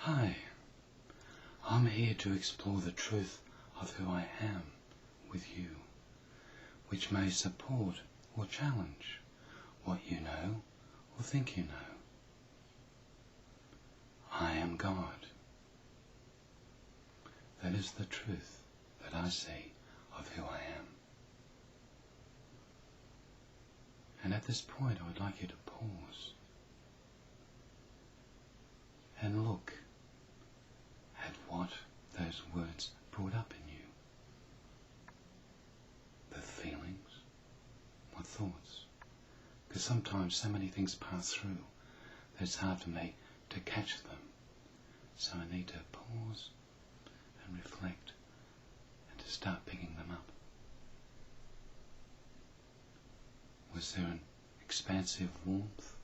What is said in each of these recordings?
Hi, I'm here to explore the truth of who I am with you, which may support or challenge what you know or think you know. I am God. That is the truth that I see of who I am. And at this point I would like you to pause and look at what those words brought up in you. The feelings, what thoughts. Because sometimes so many things pass through that it's hard for me to catch them. So I need to pause and reflect and to start picking them up. Was there an expansive warmth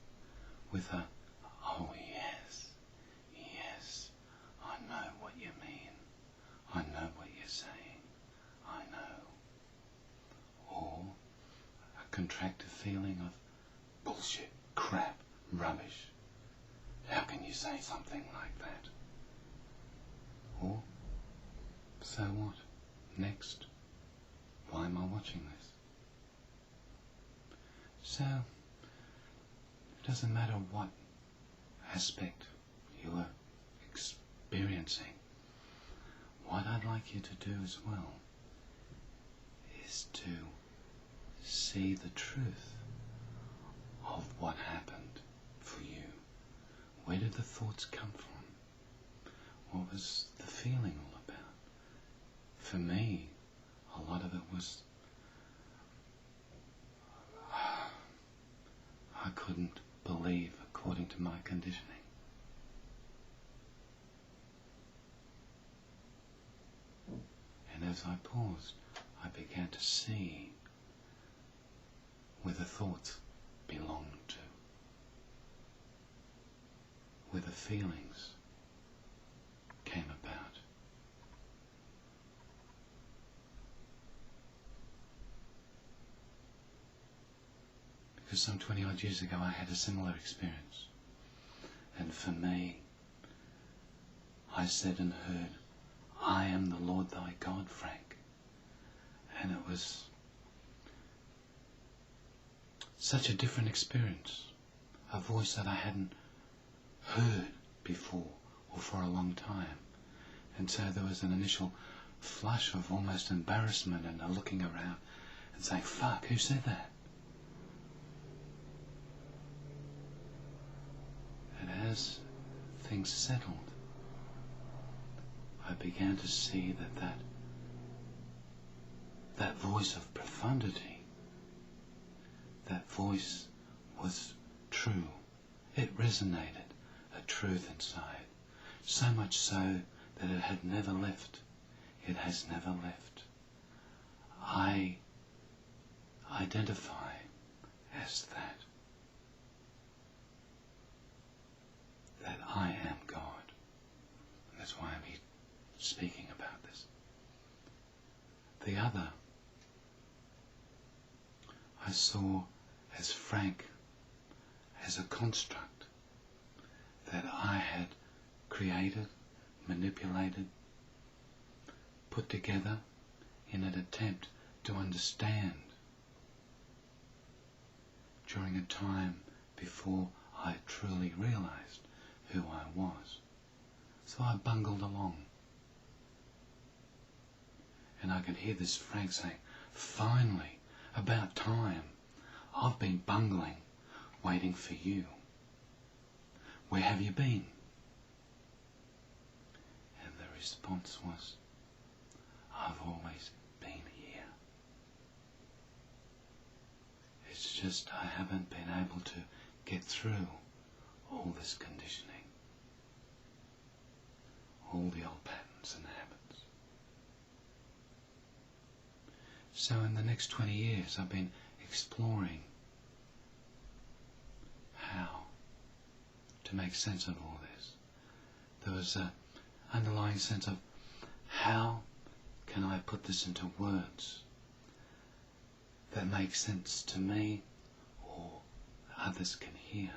with a, oh yes, yes, I know what you mean, I know what you're saying, I know. Or a contracted feeling of bullshit, crap, rubbish. How can you say something like that? Or, so what? Next? Why am I watching this? So, it doesn't matter what aspect you are experiencing. What I'd like you to do as well is to see the truth of what happened for you. Where did the thoughts come from? What was the feeling all about? For me, a lot of it was I couldn't believe according to my conditioning. And as I paused, I began to see where the thoughts belonged to, where the feelings came about. Because some 20 odd years ago I had a similar experience. And for me, I said and heard, I am the Lord thy God, Frank. And it was such a different experience. A voice that I hadn't heard before or for a long time. And so there was an initial flush of almost embarrassment and a looking around and saying, fuck, who said that? And as things settled, I began to see that voice of profundity, that voice was true. It resonated, a truth inside. So much so that it had never left. It has never left. I identify as that. That I am God. And that's why I'm here speaking about this. The other I saw as Frank, as a construct that I had created, manipulated, put together in an attempt to understand during a time before I truly realized who I was. So I bungled along. And I could hear this Frank saying, finally, about time, I've been bungling, waiting for you. Where have you been? And the response was, I've always been here. It's just I haven't been able to get through all this conditioning, all the old patterns and habits. So in the next 20 years I've been exploring how to make sense of all this. There was an underlying sense of how can I put this into words that make sense to me or others can hear.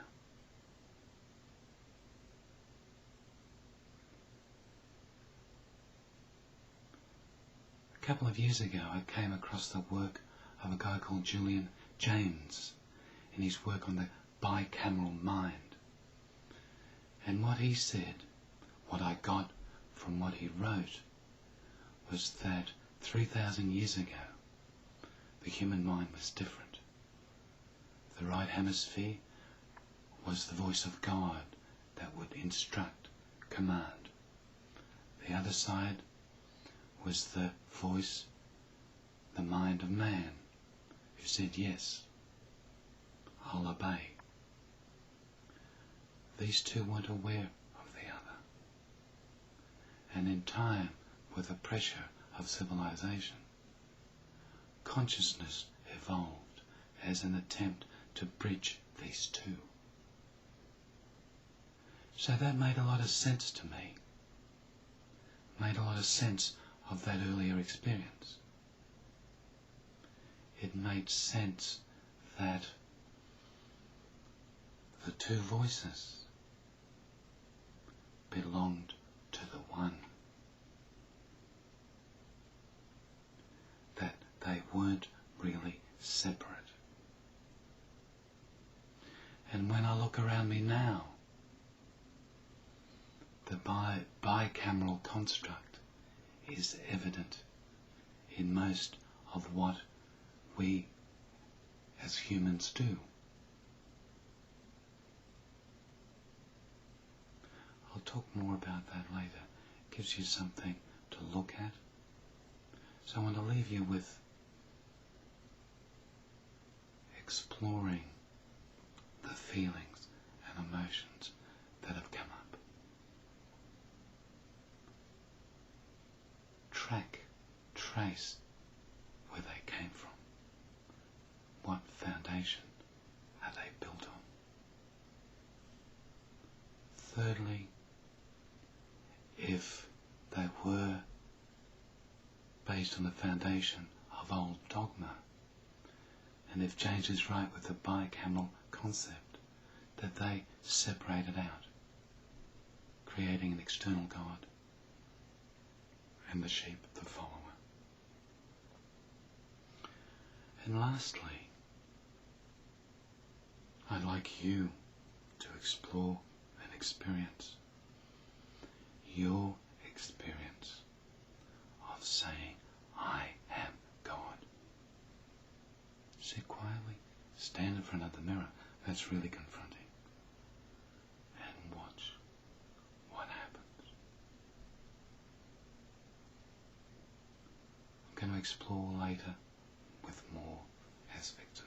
A couple of years ago I came across the work of a guy called Julian James in his work on the bicameral mind. And what he said, what I got from what he wrote, was that 3,000 years ago the human mind was different. The right hemisphere was the voice of God that would instruct, command. The other side was the voice, the mind of man, who said, yes, I'll obey. These two weren't aware of the other. And in time, with the pressure of civilization, consciousness evolved as an attempt to bridge these two. So that made a lot of sense to me. Made a lot of sense of that earlier experience. It made sense that the two voices belonged to the one. That they weren't really separate. And when I look around me now, the bicameral construct is evident in most of what we as humans do. I'll talk more about that later. It gives you something to look at. So I want to leave you with exploring the feelings and emotions that have come up. Trace where they came from. What foundation are they built on? Thirdly, if they were based on the foundation of old dogma, and if James is right with the bicameral concept, that they separated out, creating an external God and the sheep the follower. And lastly, I'd like you to explore and experience your experience of saying, I am God. Sit quietly, stand in front of the mirror. That's really confronting. And watch what happens. I'm going to explore later with more aspects of